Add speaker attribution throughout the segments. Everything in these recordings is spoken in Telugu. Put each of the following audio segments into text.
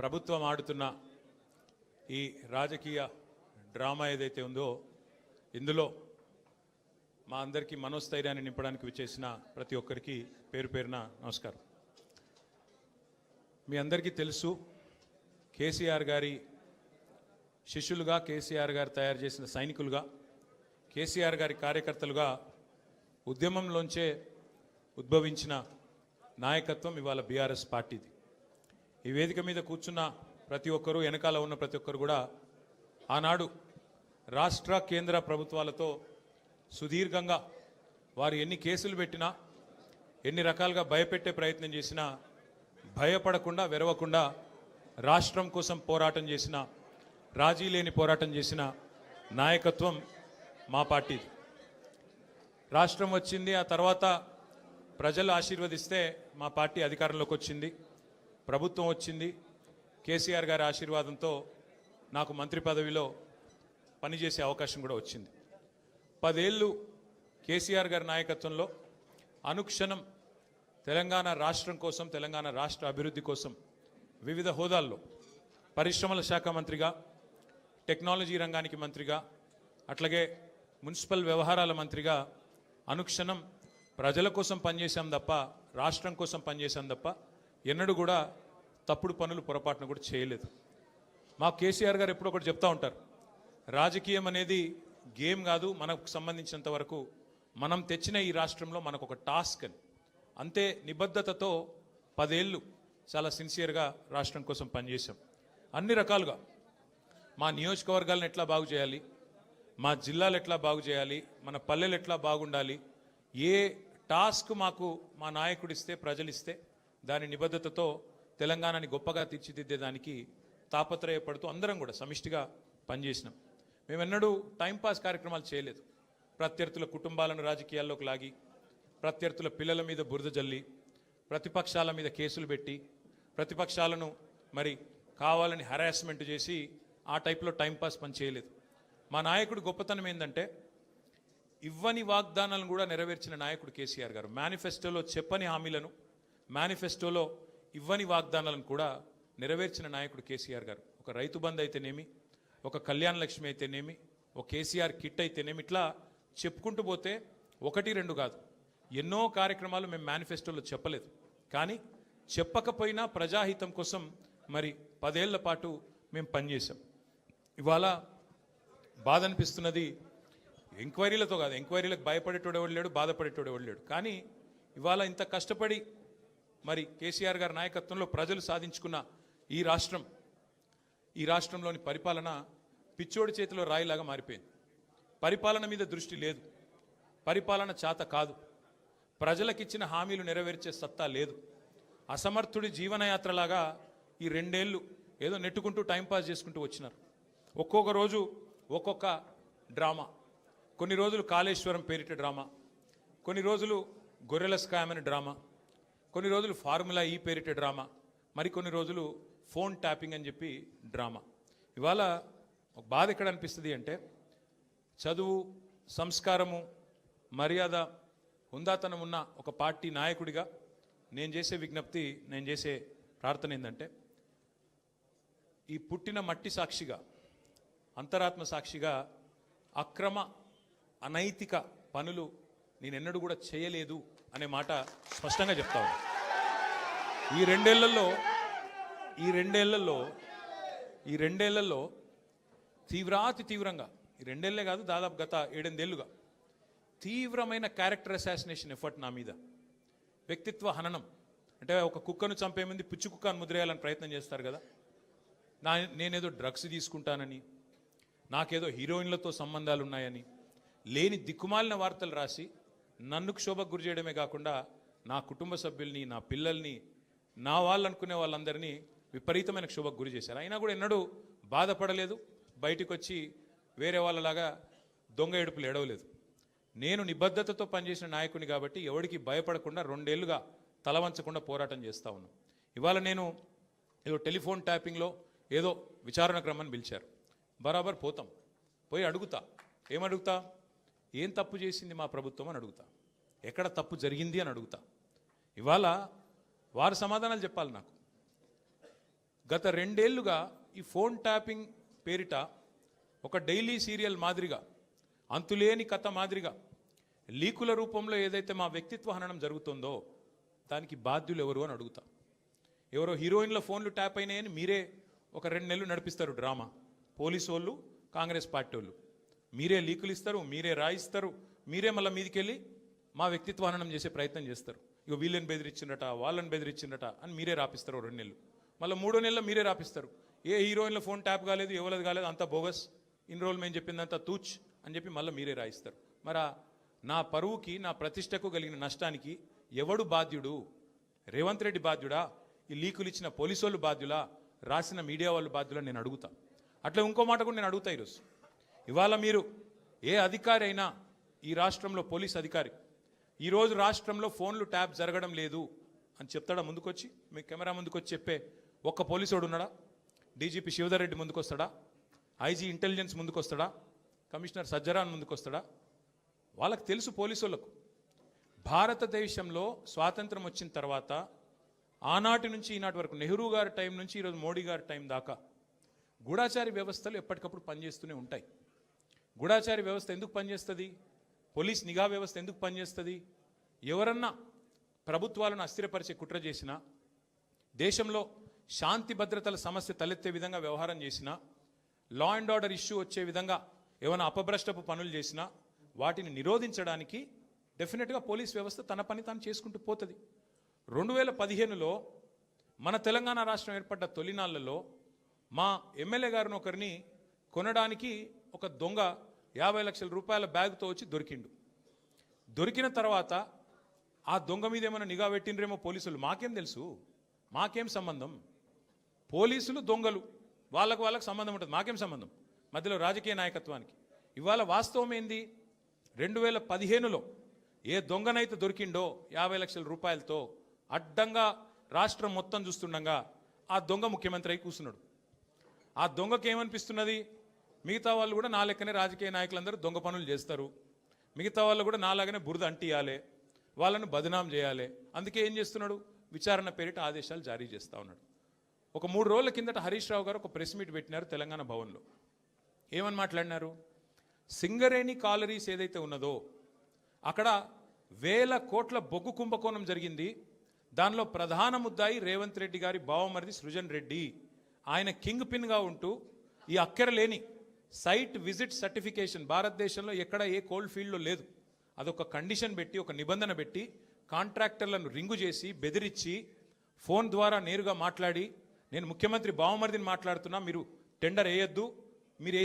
Speaker 1: ప్రభుత్వం ఆడుతున్న ఈ రాజకీయ డ్రామా ఏదైతే ఉందో ఇందులో మా అందరికీ మనోస్థైర్యాన్ని నింపడానికి విచ్చేసిన ప్రతి ఒక్కరికి పేరు పేరున నమస్కారం. మీ అందరికీ తెలుసు, కేసీఆర్ గారి శిష్యులుగా, కేసీఆర్ గారు తయారు చేసిన సైనికులుగా, కేసీఆర్ గారి కార్యకర్తలుగా ఉద్యమంలోంచే ఉద్భవించిన నాయకత్వం ఇవాళ బీఆర్ఎస్ పార్టీది. ఈ వేదిక మీద కూర్చున్న ప్రతి ఒక్కరూ, వెనకాల ఉన్న ప్రతి ఒక్కరు కూడా ఆనాడు రాష్ట్ర కేంద్ర ప్రభుత్వాలతో సుదీర్ఘంగా వారు ఎన్ని కేసులు పెట్టినా, ఎన్ని రకాలుగా భయపెట్టే ప్రయత్నం చేసినా భయపడకుండా, వెరవకుండా రాష్ట్రం కోసం పోరాటం చేసిన, రాజీ లేని పోరాటం చేసిన నాయకత్వం మా పార్టీది. రాష్ట్రం వచ్చింది, ఆ తర్వాత ప్రజలు ఆశీర్వదిస్తే మా పార్టీ అధికారంలోకి వచ్చింది, ప్రభుత్వం వచ్చింది. కేసీఆర్ గారి ఆశీర్వాదంతో నాకు మంత్రి పదవిలో పనిచేసే అవకాశం కూడా వచ్చింది. 10 ఏళ్ళు కేసీఆర్ గారి నాయకత్వంలో అనుక్షణం తెలంగాణ రాష్ట్రం కోసం, తెలంగాణ రాష్ట్ర అభివృద్ధి కోసం వివిధ హోదాల్లో పరిశ్రమల శాఖ మంత్రిగా, టెక్నాలజీ రంగానికి మంత్రిగా, అట్లాగే మున్సిపల్ వ్యవహారాల మంత్రిగా అనుక్షణం ప్రజల కోసం పనిచేశాం తప్ప, రాష్ట్రం కోసం పనిచేశాం తప్ప ఎన్నడూ కూడా తప్పుడు పనులు, పొరపాటును కూడా చేయలేదు. మా కేసీఆర్ గారు ఎప్పుడు ఒకటి చెప్తా ఉంటారు, రాజకీయం అనేది గేమ్ కాదు, మనకు సంబంధించినంత వరకు మనం తెచ్చిన ఈ రాష్ట్రంలో మనకు ఒక టాస్క్ అని. అంతే నిబద్ధతతో 10 ఏళ్ళు చాలా సిన్సియర్గా రాష్ట్రం కోసం పనిచేశాం. అన్ని రకాలుగా మా నియోజకవర్గాలను ఎట్లా బాగు చేయాలి, మా జిల్లాలు ఎట్లా బాగు చేయాలి, మన పల్లెలు ఎట్లా బాగుండాలి, ఏ టాస్క్ మాకు మా నాయకుడిస్తే, ప్రజలిస్తే దాని నిబద్ధతతో తెలంగాణని గొప్పగా తీర్చిదిద్దేదానికి తాపత్రయపడుతూ అందరం కూడా సమిష్టిగా పనిచేసినాం. మేమెన్నడూ టైంపాస్ కార్యక్రమాలు చేయలేదు. ప్రత్యర్థుల కుటుంబాలను రాజకీయాల్లోకి లాగి, ప్రత్యర్థుల పిల్లల మీద బురద జల్లి, ప్రతిపక్షాల మీద కేసులు పెట్టి, ప్రతిపక్షాలను మరి కావాలని హరాస్మెంట్ చేసి ఆ టైప్లో టైంపాస్ పని చేయలేదు. మా నాయకుడు గొప్పతనం ఏంటంటే ఇవ్వని వాగ్దానాలను కూడా నెరవేర్చిన నాయకుడు కేసీఆర్ గారు. మేనిఫెస్టోలో చెప్పని హామీలను, మేనిఫెస్టోలో ఇవ్వని వాగ్దానాలను కూడా నెరవేర్చిన నాయకుడు కేసీఆర్ గారు. ఒక రైతు బంధు అయితేనేమి, ఒక కళ్యాణ లక్ష్మి అయితేనేమి, ఒక కేసీఆర్ కిట్ అయితేనేమి, ఇట్లా చెప్పుకుంటూ పోతే 1, 2 కాదు, ఎన్నో కార్యక్రమాలు మేము మేనిఫెస్టోలో చెప్పలేదు. కానీ చెప్పకపోయినా ప్రజాహితం కోసం మరి 10 ఏళ్ల పాటు మేము పనిచేసాం. ఇవాళ బాధ అనిపిస్తున్నది, ఎంక్వైరీలతో కాదు, ఎంక్వైరీలకు భయపడేటోడు ఎవడు లేడు, బాధపడేటోడు ఎవడు లేడు. కానీ ఇవాళ ఇంత కష్టపడి మరి కేసీఆర్ గారి నాయకత్వంలో ప్రజలు సాధించుకున్న ఈ రాష్ట్రంలోని పరిపాలన పిచ్చోడి చేతిలో రాయిలాగా మారిపోయింది. పరిపాలన మీద దృష్టి లేదు, పరిపాలన చేత కాదు, ప్రజలకిచ్చిన హామీలు నెరవేర్చే సత్తా లేదు. అసమర్థుడి జీవనయాత్రలాగా ఈ 2 ఏళ్ళు ఏదో నెట్టుకుంటూ టైంపాస్ చేసుకుంటూ వచ్చినారు. ఒక్కొక్క రోజు ఒక్కొక్క డ్రామా. కొన్ని రోజులు కాళేశ్వరం పేరిట డ్రామా, కొన్ని రోజులు గొర్రెల స్కామ్ అనే డ్రామా, కొన్ని రోజులు ఫార్ములా ఈ పేరిట డ్రామా, మరికొన్ని రోజులు ఫోన్ ట్యాపింగ్ అని చెప్పి డ్రామా. ఇవాళ ఒక బాధ ఎక్కడ అనిపిస్తుంది అంటే, చదువు, సంస్కారము, మర్యాద, హుందాతనం ఉన్న ఒక పార్టీ నాయకుడిగా నేను చేసే విజ్ఞప్తి, నేను చేసే ప్రార్థన ఏంటంటే, ఈ పుట్టిన మట్టి సాక్షిగా, అంతరాత్మ సాక్షిగా అక్రమ, అనైతిక పనులు నేనెన్నడూ కూడా చేయలేదు అనే మాట స్పష్టంగా చెప్తా ఉన్నా. ఈ రెండేళ్లలో తీవ్రంగా, ఈ 2 ఏళ్లే కాదు, దాదాపు గత 7-8 ఏళ్లుగా తీవ్రమైన క్యారెక్టర్ అసాసినేషన్ ఎఫర్ట్ నా మీద, వ్యక్తిత్వ హననం. అంటే ఒక కుక్కను చంపే ముందు పిచ్చి కుక్కను ముద్రేయాలని ప్రయత్నం చేస్తారు కదా, నేనేదో డ్రగ్స్ తీసుకుంటానని, నాకేదో హీరోయిన్లతో సంబంధాలు ఉన్నాయని, లేని దిక్కుమాలిన వార్తలు రాసి నన్ను క్షోభకు గురి చేయడమే కాకుండా నా కుటుంబ సభ్యుల్ని, నా పిల్లల్ని, నా వాళ్ళు అనుకునే వాళ్ళందరినీ విపరీతమైన క్షోభకు గురి చేశారు. అయినా కూడా ఎన్నడూ బాధపడలేదు, బయటకు వచ్చి వేరే వాళ్ళలాగా దొంగ ఏడుపులు ఏడవలేదు. నేను నిబద్ధతతో పనిచేసిన నాయకుని కాబట్టి ఎవరికి భయపడకుండా 2 ఏళ్లుగా తలవంచకుండా పోరాటం చేస్తూ ఉన్నాను. ఇవాళ నేను ఏదో టెలిఫోన్ ట్యాపింగ్లో ఏదో విచారణ క్రమాన్ని పిలిచారు, బరాబర్ పోతాం, పోయి అడుగుతా. ఏమడుగుతా? ఏం తప్పు చేసింది మా ప్రభుత్వం అని అడుగుతా, ఎక్కడ తప్పు జరిగింది అని అడుగుతా. ఇవాళ వారు సమాధానాలు చెప్పాలి నాకు. గత 2 ఏళ్లుగా ఈ ఫోన్ ట్యాపింగ్ పేరిట ఒక డైలీ సీరియల్ మాదిరిగా, అంతులేని కథ మాదిరిగా లీకుల రూపంలో ఏదైతే మా వ్యక్తిత్వ హననం జరుగుతుందో దానికి బాధ్యులు ఎవరు అని అడుగుతా. ఎవరో హీరోయిన్ల ఫోన్లు ట్యాప్ అయినాయని మీరే ఒక 2 నెలలు నడిపిస్తారు డ్రామా. పోలీసు వాళ్ళు, కాంగ్రెస్ పార్టీ వాళ్ళు మీరే లీకులు ఇస్తారు, మీరే రాయిస్తారు, మీరే మళ్ళీ మీదికెళ్ళి మా వ్యక్తిత్వ హననం చేసే ప్రయత్నం చేస్తారు. ఇక వీళ్ళని బెదిరించిందట, వాళ్ళని బెదిరించిందట అని మీరే రాపిస్తారు 2 నెలలు. మళ్ళీ 3వ నెలలో మీరే రాపిస్తారు. ఏ హీరోయిన్ల ఫోన్ ట్యాప్ కాలేదు, ఎవరిది కాలేదు, అంతా బోగస్, ఇన్ని రోజులు మేము చెప్పిందంతా తూచ్ అని చెప్పి మళ్ళీ మీరే రాయిస్తారు. మరి నా పరువుకి, నా ప్రతిష్టకు కలిగిన నష్టానికి ఎవడు బాధ్యుడు? రేవంత్ రెడ్డి బాధ్యుడా? ఈ లీకులు ఇచ్చిన పోలీసు వాళ్ళు బాధ్యులా? రాసిన మీడియా వాళ్ళు బాధ్యులా? నేను అడుగుతా. అట్లా ఇంకో మాట కూడా నేను అడుగుతా. ఈరోజు ఇవాళ మీరు ఏ అధికారి అయినా, ఈ రాష్ట్రంలో పోలీస్ అధికారి ఈరోజు రాష్ట్రంలో ఫోన్లు ట్యాప్ జరగడం లేదు అని చెప్తాడా? ముందుకొచ్చి మీ కెమెరా ముందుకొచ్చి చెప్పే ఒక్క పోలీసోడు ఉన్నాడా? డీజీపీ శివధర్ రెడ్డి ముందుకు వస్తాడా? ఐజీ ఇంటెలిజెన్స్ ముందుకు వస్తాడా? కమిషనర్ సజ్జరాన్ ముందుకు వస్తాడా? వాళ్ళకి తెలుసు, పోలీసు వాళ్ళకు భారతదేశంలో స్వాతంత్రం వచ్చిన తర్వాత ఆనాటి నుంచి ఈనాటి వరకు, నెహ్రూ గారి టైం నుంచి ఈరోజు మోడీ గారి టైం దాకా గూఢాచారి వ్యవస్థలు ఎప్పటికప్పుడు పనిచేస్తూనే ఉంటాయి. గూఢాచారి వ్యవస్థ ఎందుకు పనిచేస్తుంది? పోలీస్ నిఘా వ్యవస్థ ఎందుకు పనిచేస్తుంది? ఎవరన్నా ప్రభుత్వాలను అస్థిరపరిచే కుట్ర చేసినా, దేశంలో శాంతి భద్రతల సమస్య తలెత్తే విధంగా వ్యవహారం చేసినా, లా అండ్ ఆర్డర్ ఇష్యూ వచ్చే విధంగా ఏమైనా అపభ్రష్టపు పనులు చేసినా వాటిని నిరోధించడానికి డెఫినెట్గా పోలీస్ వ్యవస్థ తన పని తాను చేసుకుంటూ పోతుంది. 2015లో మన తెలంగాణ రాష్ట్రం ఏర్పడ్డ తొలినాళ్లలో మా ఎమ్మెల్యే గారిని ఒకరిని కొనడానికి ఒక దొంగ 50 లక్షల రూపాయల బ్యాగ్తో వచ్చి దొరికిండు. దొరికిన తర్వాత ఆ దొంగ మీద ఏమైనా నిఘా పెట్టినరేమో పోలీసులు. మాకేం తెలుసు? మాకేం సంబంధం? పోలీసులు దొంగలు, వాళ్ళకు సంబంధం ఉంటుంది, మాకేం సంబంధం? మధ్యలో రాజకీయ నాయకత్వానికి. ఇవాళ వాస్తవం ఏంది? 2015లో ఏ దొంగనైతే దొరికిండో 50 లక్షల రూపాయలతో అడ్డంగా రాష్ట్రం మొత్తం చూస్తుండగా ఆ దొంగ ముఖ్యమంత్రి అయి కూర్చున్నాడు. ఆ దొంగకి ఏమనిపిస్తున్నది? మిగతా వాళ్ళు కూడా నా లెక్కనే రాజకీయ నాయకులందరూ దొంగ పనులు చేస్తారు, మిగతా వాళ్ళు కూడా నాలాగనే బురద అంటియాలి, వాళ్ళను బదనాం చేయాలి. అందుకే ఏం చేస్తున్నాడు? విచారణ పేరిట ఆదేశాలు జారీ చేస్తూ ఉన్నాడు. ఒక 3 రోజుల కిందట హరీష్ రావు గారు ఒక ప్రెస్ మీట్ పెట్టినారు తెలంగాణ భవన్లో. ఏమని మాట్లాడినారు? సింగరేణి కాలరీస్ ఏదైతే ఉన్నదో అక్కడ 1000 కోట్ల బొగ్గు కుంభకోణం జరిగింది. దానిలో ప్రధాన ముద్దాయి రేవంత్ రెడ్డి గారి బావమరిది సృజన్ రెడ్డి. ఆయన కింగ్ పిన్గా ఉంటూ ఈ అక్కరలేని సైట్ విజిట్ సర్టిఫికేషన్ భారతదేశంలో ఎక్కడ ఏ కోల్డ్ ఫీల్డ్లో లేదు. అదొక కండిషన్ పెట్టి, ఒక నిబంధన పెట్టి కాంట్రాక్టర్లను రింగు చేసి బెదిరించి ఫోన్ ద్వారా నేరుగా మాట్లాడి, నేను ముఖ్యమంత్రి బావమరిదిని మాట్లాడుతున్నా, మీరు టెండర్ వేయొద్దు, మీరు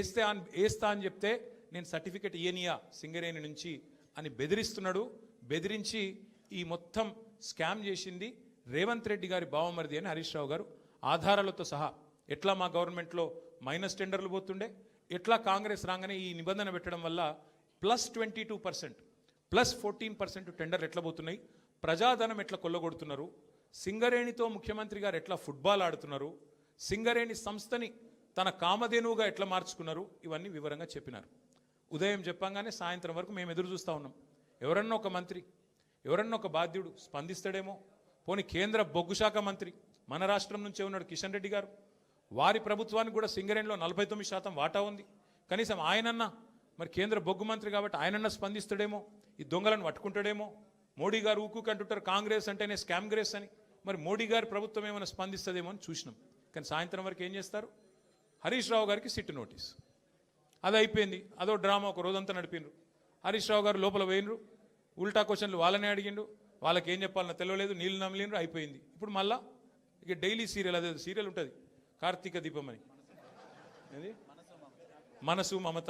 Speaker 1: వేస్తా అని చెప్తే నేను సర్టిఫికెట్ ఇయనియా సింగరేణి నుంచి అని బెదిరిస్తున్నాడు. బెదిరించి ఈ మొత్తం స్కామ్ చేసింది రేవంత్ రెడ్డి గారి బావమరిది అని హరీష్ రావు గారు ఆధారాలతో సహా, ఎట్లా మా గవర్నమెంట్లో మైనస్ టెండర్లు పోతుండే, ఎట్లా కాంగ్రెస్ రాగానే ఈ నిబంధన పెట్టడం వల్ల +22% +14% టెండర్లు ఎట్లా పోతున్నాయి, ప్రజాధనం ఎట్లా కొల్లగొడుతున్నారు, సింగరేణితో ముఖ్యమంత్రి గారు ఎట్లా ఫుట్బాల్ ఆడుతున్నారు, సింగరేణి సంస్థని తన కామధేనువుగా ఎట్లా మార్చుకున్నారు, ఇవన్నీ వివరంగా చెప్పినారు. ఉదయం చెప్పంగానే సాయంత్రం వరకు మేము ఎదురు చూస్తూ ఉన్నాం. ఎవరన్నా ఒక మంత్రి, ఎవరన్నా ఒక బాధ్యుడు స్పందిస్తాడేమో. పోనీ కేంద్ర బొగ్గు శాఖ మంత్రి మన రాష్ట్రం నుంచే ఉన్నాడు కిషన్ రెడ్డి గారు, వారి ప్రభుత్వానికి కూడా సింగరేణిలో 49% వాటా ఉంది. కనీసం ఆయనన్నా, మరి కేంద్ర బొగ్గు మంత్రి కాబట్టి ఆయనన్నా స్పందిస్తాడేమో, ఈ దొంగలను పట్టుకుంటాడేమో. మోడీ గారు ఊకుంటుంటారు కాంగ్రెస్ అంటేనే స్కామ్ గ్రేస్ అని, మరి మోడీ గారి ప్రభుత్వం ఏమైనా స్పందిస్తుందేమో అని చూసినాం. కానీ సాయంత్రం వరకు ఏం చేస్తారు? హరీష్ రావు గారికి సిట్ నోటీస్. అది అయిపోయింది, అదో డ్రామా ఒక రోజంతా నడిపిండ్రు. హరీష్ రావు గారు లోపల పోయినరు, ఉల్టా క్వశ్చన్లు వాళ్ళనే అడిగిండు, వాళ్ళకి ఏం చెప్పాలన్నా తెలియలేదు, నీళ్ళు నమ్మలేరు, అయిపోయింది. ఇప్పుడు మళ్ళా ఇక డైలీ సీరియల్, అదే సీరియల్ ఉంటుంది కార్తీక దీపం అని, అది మనసు మమత,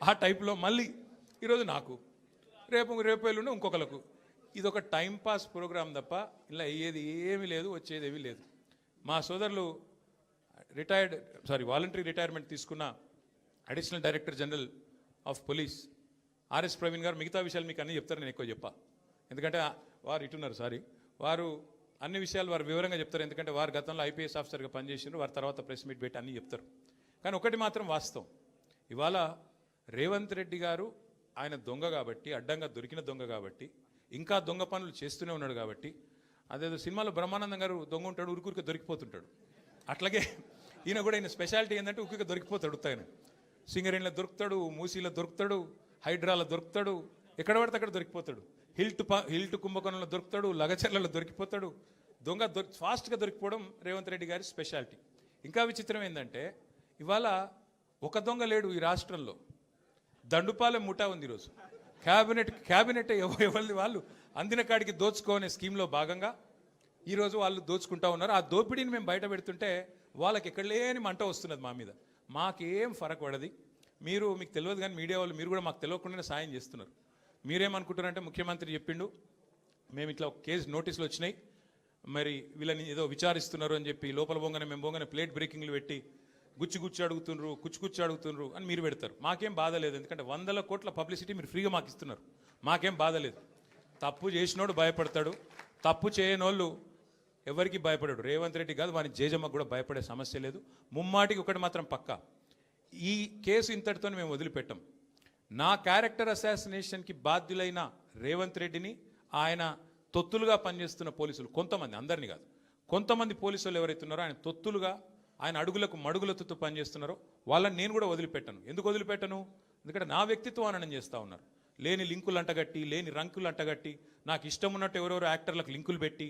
Speaker 1: ఆ టైప్లో మళ్ళీ ఈరోజు నాకు, రేపు ఎల్లుండి ఇంకొకరికి. ఇది ఒక టైంపాస్ ప్రోగ్రాం తప్ప ఇలా అయ్యేది ఏమీ లేదు, వచ్చేది ఏమీ లేదు. మా సోదరులు వాలంటరీ రిటైర్మెంట్ తీసుకున్న additional director general of police RS Praveen గారు మిగతా విషయాలు మీకు అన్నీ చెప్తారు, నేను ఎక్కువ చెప్పా. ఎందుకంటే వారు ఇటున్నారు, వారు అన్ని విషయాలు వారు వివరంగా చెప్తారు. ఎందుకంటే వారు గతంలో ఐపీఎస్ ఆఫీసర్గా పనిచేసినారు, వారి తర్వాత ప్రెస్ మీట్ పెట్టి అన్నీ చెప్తారు. కానీ ఒకటి మాత్రం వాస్తవం, ఇవాళ రేవంత్ రెడ్డి గారు ఆయన దొంగ కాబట్టి, అడ్డంగా దొరికిన దొంగ కాబట్టి, ఇంకా దొంగ పనులు చేస్తూనే ఉన్నాడు కాబట్టి, అదేదో సినిమాలో బ్రహ్మానందం గారు దొంగ ఉంటాడు, ఉరికి దొరికిపోతుంటాడు. అట్లాగే ఈయన కూడా ఈయన స్పెషాలిటీ ఏంటంటే ఉరికి దొరికిపోతాడు. ఉత్తగానే సింగరేణిలో దొరుకుతాడు, మూసీలో దొరుకుతాడు, హైడ్రాలో దొరుకుతాడు, ఎక్కడ పడితే అక్కడ దొరికిపోతాడు. హిల్ట్ కుంభకోణంలో దొరుకుతాడు, లగచర్లలో దొరికిపోతాడు. దొంగ ఫాస్ట్గా దొరికిపోవడం రేవంత్ రెడ్డి గారి స్పెషాలిటీ. ఇంకా విచిత్రం ఏంటంటే ఇవాళ ఒక దొంగ లేడు ఈ రాష్ట్రంలో, దండుపాలెం ముఠా ఉంది ఈరోజు. క్యాబినెట్ ఎవరిది వాళ్ళు అందిన కాడికి దోచుకోనే స్కీమ్లో భాగంగా ఈరోజు వాళ్ళు దోచుకుంటా ఉన్నారు. ఆ దోపిడీని మేము బయట పెడుతుంటే వాళ్ళకి ఎక్కడ లేని మంట వస్తున్నది మా మీద. మాకేం ఫరక్ పడది. మీకు తెలియదు కానీ మీడియా వాళ్ళు మీరు కూడా మాకు తెలియకుండానే సాయం చేస్తున్నారు. మీరేమనుకుంటారంటే ముఖ్యమంత్రి చెప్పిండు మేము ఇట్లా ఒక కేసు నోటీసులు వచ్చినాయి, మరి వీళ్ళని ఏదో విచారిస్తున్నారు అని చెప్పి లోపల మేము పోగానే ప్లేట్ బ్రేకింగ్లు పెట్టి గుచ్చి అడుగుతుండ్రు అని మీరు పెడతారు. మాకేం బాధ లేదు, ఎందుకంటే 100 కోట్ల పబ్లిసిటీ మీరు ఫ్రీగా మాకు ఇస్తున్నారు. మాకేం బాధ లేదు. తప్పు చేసినోడు భయపడతాడు, తప్పు చేయనోళ్ళు ఎవరికి భయపడాడు. రేవంత్ రెడ్డి కాదు, వాని జేజమ్మకు కూడా భయపడే సమస్య లేదు. ముమ్మాటికి ఒకటి మాత్రం పక్కా, ఈ కేసు ఇంతటితో మేము వదిలిపెట్టాం. నా క్యారెక్టర్ అసాసినేషన్కి బాధ్యులైన రేవంత్ రెడ్డిని ఆయన తొత్తులుగా పనిచేస్తున్న పోలీసులు కొంతమంది, అందరినీ కాదు, కొంతమంది పోలీసులు ఎవరైతే ఉన్నారో ఆయన తొత్తులుగా, ఆయన అడుగులకు మడుగులతో పనిచేస్తున్నారో వాళ్ళని నేను కూడా వదిలిపెట్టాను. ఎందుకు వదిలిపెట్టను? ఎందుకంటే నా వ్యక్తిత్వం హననం చేస్తూ ఉన్నారు. లేని లింకులు అంటగట్టి, లేని రంకులు అంటగట్టి, నాకు ఇష్టం ఉన్నట్టు ఎవరెవరో యాక్టర్లకు లింకులు పెట్టి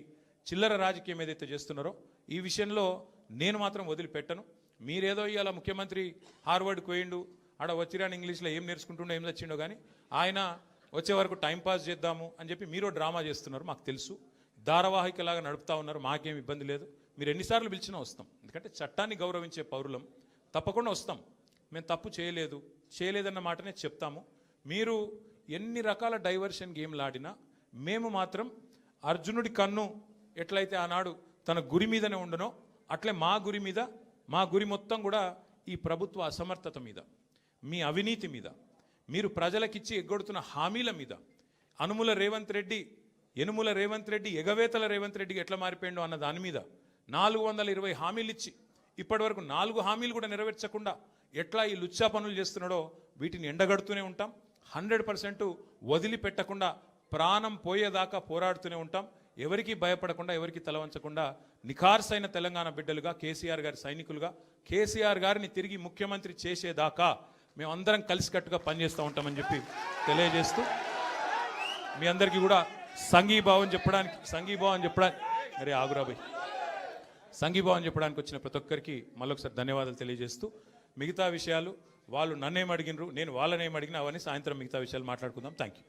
Speaker 1: చిల్లర రాజకీయం ఏదైతే చేస్తున్నారో ఈ విషయంలో నేను మాత్రం వదిలిపెట్టను. మీరేదో ఇవాళ ముఖ్యమంత్రి హార్వర్డ్కి పోయిండు, ఆడ వచ్చిరాని ఇంగ్లీష్లో ఏం నేర్చుకుంటుండో ఏం తెచ్చిండో కానీ ఆయన వచ్చే వరకు టైంపాస్ చేద్దాము అని చెప్పి మీరు డ్రామా చేస్తున్నారు. మాకు తెలుసు, ధారావాహికలాగా నడుపుతా ఉన్నారు. మాకేం ఇబ్బంది లేదు. మీరు ఎన్నిసార్లు పిలిచినా వస్తాం, ఎందుకంటే చట్టాన్ని గౌరవించే పౌరులం. తప్పకుండా వస్తాం. మేము తప్పు చేయలేదన్న మాటనే చెప్తాము. మీరు ఎన్ని రకాల డైవర్షన్ గేమ్లు ఆడినా మేము మాత్రం అర్జునుడి కన్ను ఎట్లయితే ఆనాడు తన గురి మీదనే ఉండనో అట్లే మా గురి మొత్తం కూడా ఈ ప్రభుత్వ అసమర్థత మీద, మీ అవినీతి మీద, మీరు ప్రజలకిచ్చి ఎగ్గొడుతున్న హామీల మీద, యనుమల రేవంత్ రెడ్డి ఎగవేతల రేవంత్ రెడ్డికి ఎట్లా మారిపోయిండో అన్న దాని మీద 420 హామీలు ఇచ్చి ఇప్పటివరకు 4 హామీలు కూడా నెరవేర్చకుండా ఎట్లా ఈ లుచ్చా పనులు చేస్తున్నాడో వీటిని ఎండగడుతూనే ఉంటాం. 100% వదిలిపెట్టకుండా ప్రాణం పోయేదాకా పోరాడుతూనే ఉంటాం. ఎవరికి భయపడకుండా, ఎవరికి తలవంచకుండా నిఖార్సైన తెలంగాణ బిడ్డలుగా, కేసీఆర్ గారి సైనికులుగా, కేసీఆర్ గారిని తిరిగి ముఖ్యమంత్రి చేసేదాకా మేమందరం కలిసికట్టుగా పనిచేస్తూ ఉంటామని చెప్పి తెలియజేస్తూ మీ అందరికీ కూడా సంఘీభావం చెప్పడానికి వచ్చిన ప్రతి ఒక్కరికి మళ్ళొకసారి ధన్యవాదాలు తెలియజేస్తూ, మిగతా విషయాలు వాళ్ళు నన్నేం అడిగినరు, నేను వాళ్ళనేం అడిగినా అవన్నీ సాయంత్రం మిగతా విషయాలు మాట్లాడుకుందాం. Thank you.